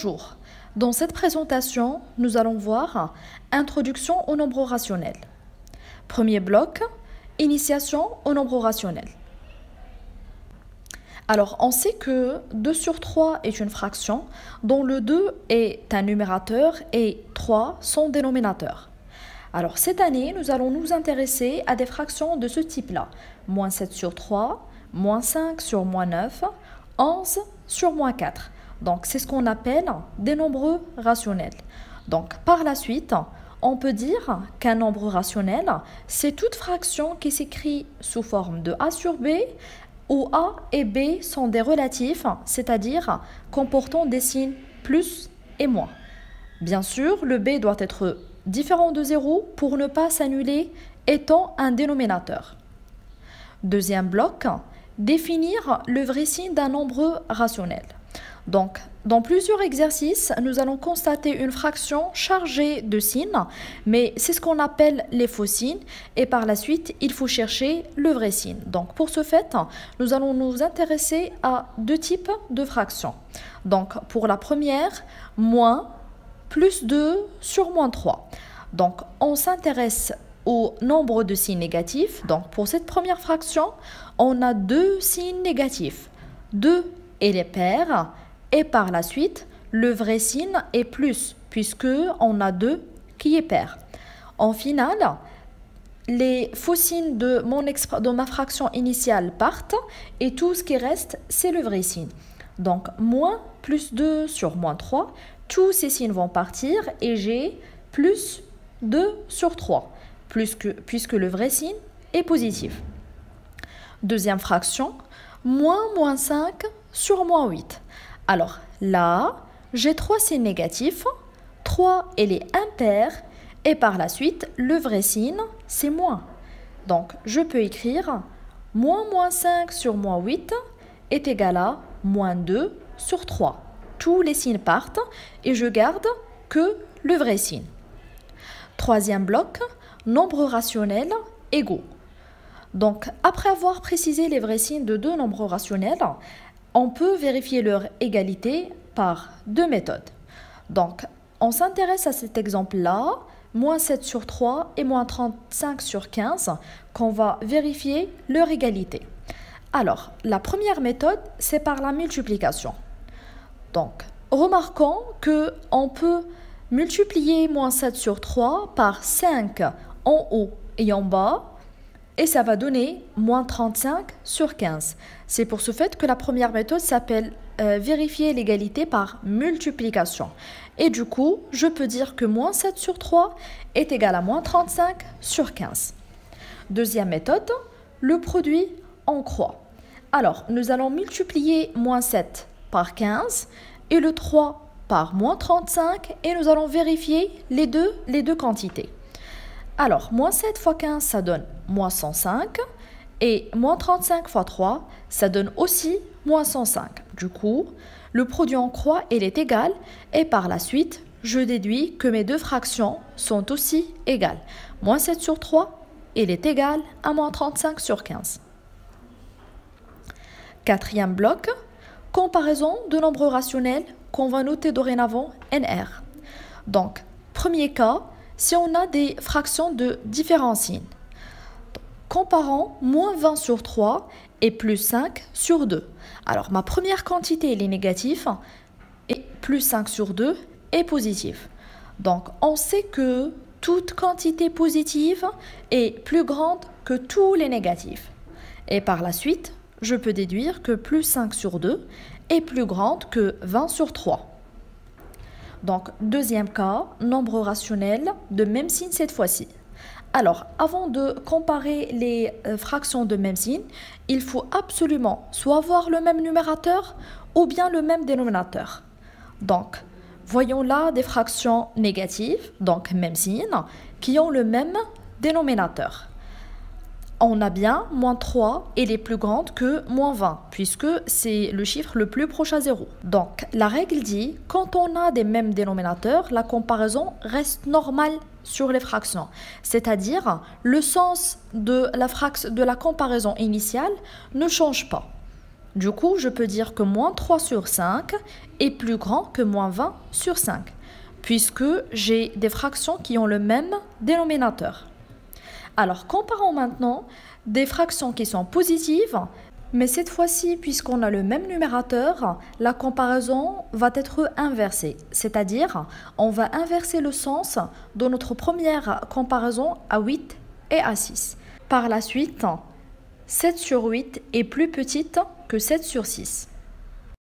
Bonjour, dans cette présentation, nous allons voir Introduction au nombre rationnel. Premier bloc, Initiation au nombre rationnel. Alors, on sait que 2 sur 3 est une fraction dont le 2 est un numérateur et 3 sont dénominateurs. Alors, cette année, nous allons nous intéresser à des fractions de ce type-là. Moins 7 sur 3, moins 5 sur moins 9, 11 sur moins 4. Donc, c'est ce qu'on appelle des nombres rationnels. Donc, par la suite, on peut dire qu'un nombre rationnel, c'est toute fraction qui s'écrit sous forme de a sur b, où a et b sont des relatifs, c'est-à-dire comportant des signes plus et moins. Bien sûr, le b doit être différent de 0 pour ne pas s'annuler étant un dénominateur. Deuxième bloc, définir le vrai signe d'un nombre rationnel. Donc, dans plusieurs exercices, nous allons constater une fraction chargée de signes, mais c'est ce qu'on appelle les faux signes, et par la suite, il faut chercher le vrai signe. Donc, pour ce fait, nous allons nous intéresser à deux types de fractions. Donc, pour la première, moins plus 2 sur moins 3. Donc, on s'intéresse au nombre de signes négatifs. Donc, pour cette première fraction, on a deux signes négatifs, 2 et les pairs. Et par la suite, le vrai signe est plus, puisqu'on a 2 qui est pair. En finale, les faux signes de ma fraction initiale partent et tout ce qui reste, c'est le vrai signe. Donc, moins plus 2 sur moins 3, tous ces signes vont partir et j'ai plus 2 sur 3, puisque le vrai signe est positif. Deuxième fraction, moins 5 sur moins 8. Alors là, j'ai 3 signes négatifs, 3 elle est impaire et par la suite, le vrai signe, c'est moins. Donc, je peux écrire moins 5 sur moins 8 est égal à moins 2 sur 3. Tous les signes partent et je garde que le vrai signe. Troisième bloc, nombres rationnels égaux. Donc, après avoir précisé les vrais signes de deux nombres rationnels, on peut vérifier leur égalité par deux méthodes. Donc, on s'intéresse à cet exemple-là, moins 7 sur 3 et moins 35 sur 15, qu'on va vérifier leur égalité. Alors, la première méthode, c'est par la multiplication. Donc, remarquons qu'on peut multiplier moins 7 sur 3 par 5 en haut et en bas, et ça va donner moins 35 sur 15. C'est pour ce fait que la première méthode s'appelle vérifier l'égalité par multiplication. Et du coup, je peux dire que moins 7 sur 3 est égal à moins 35 sur 15. Deuxième méthode, le produit en croix. Alors, nous allons multiplier moins 7 par 15 et le 3 par moins 35 et nous allons vérifier les deux quantités. Alors, moins 7 fois 15, ça donne moins 105. Et moins 35 fois 3, ça donne aussi moins 105. Du coup, le produit en croix, il est égal. Et par la suite, je déduis que mes deux fractions sont aussi égales. Moins 7 sur 3, il est égal à moins 35 sur 15. Quatrième bloc, comparaison de nombres rationnels qu'on va noter dorénavant NR. Donc, premier cas, si on a des fractions de différents signes. Comparons moins 20 sur 3 et plus 5 sur 2. Alors, ma première quantité, elle est négative et plus 5 sur 2 est positive. Donc, on sait que toute quantité positive est plus grande que tous les négatifs. Et par la suite, je peux déduire que plus 5 sur 2 est plus grande que 20 sur 3. Donc, deuxième cas, nombre rationnel de même signe cette fois-ci. Alors, avant de comparer les fractions de même signe, il faut absolument soit avoir le même numérateur ou bien le même dénominateur. Donc, voyons là des fractions négatives, donc même signe, qui ont le même dénominateur. On a bien moins 3, elle est plus grande que moins 20, puisque c'est le chiffre le plus proche à 0. Donc, la règle dit, quand on a des mêmes dénominateurs, la comparaison reste normale sur les fractions. C'est-à-dire, le sens de la comparaison initiale ne change pas. Du coup, je peux dire que moins 3 sur 5 est plus grand que moins 20 sur 5, puisque j'ai des fractions qui ont le même dénominateur. Alors, comparons maintenant des fractions qui sont positives, mais cette fois-ci, puisqu'on a le même numérateur, la comparaison va être inversée, c'est-à-dire on va inverser le sens de notre première comparaison à 8 et à 6. Par la suite, 7 sur 8 est plus petite que 7 sur 6.